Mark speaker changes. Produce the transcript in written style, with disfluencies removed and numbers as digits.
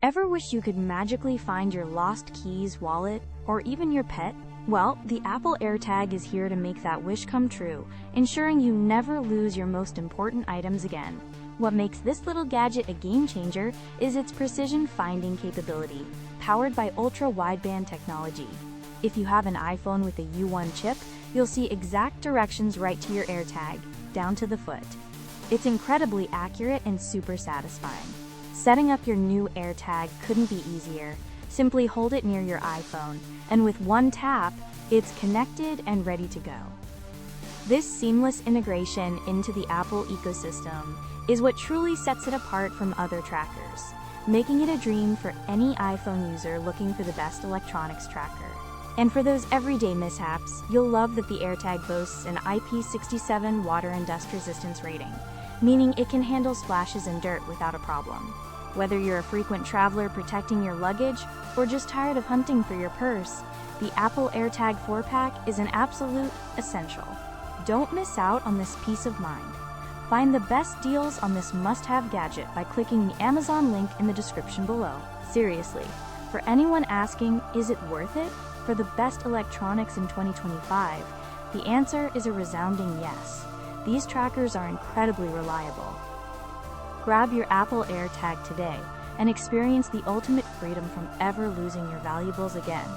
Speaker 1: Ever wish you could magically find your lost keys, wallet, or even your pet? Well, the Apple AirTag is here to make that wish come true, ensuring you never lose your most important items again. What makes this little gadget a game changer is its precision finding capability, powered by Ultra Wideband technology. If you have an iPhone with a U1 chip, you'll see exact directions right to your AirTag, down to the foot. It's incredibly accurate and super satisfying. Setting up your new AirTag couldn't be easier. Simply hold it near your iPhone, and with one tap, it's connected and ready to go. This seamless integration into the Apple ecosystem is what truly sets it apart from other trackers, making it a dream for any iPhone user looking for the best electronics tracker. And for those everyday mishaps, you'll love that the AirTag boasts an IP67 water and dust resistance rating, meaning it can handle splashes and dirt without a problem. Whether you're a frequent traveler protecting your luggage or just tired of hunting for your purse, the Apple AirTag 4-pack is an absolute essential. Don't miss out on this peace of mind. Find the best deals on this must-have gadget by clicking the Amazon link in the description below. Seriously, for anyone asking, is it worth it? For the best electronics in 2025, the answer is a resounding yes. These trackers are incredibly reliable. Grab your Apple AirTag today and experience the ultimate freedom from ever losing your valuables again.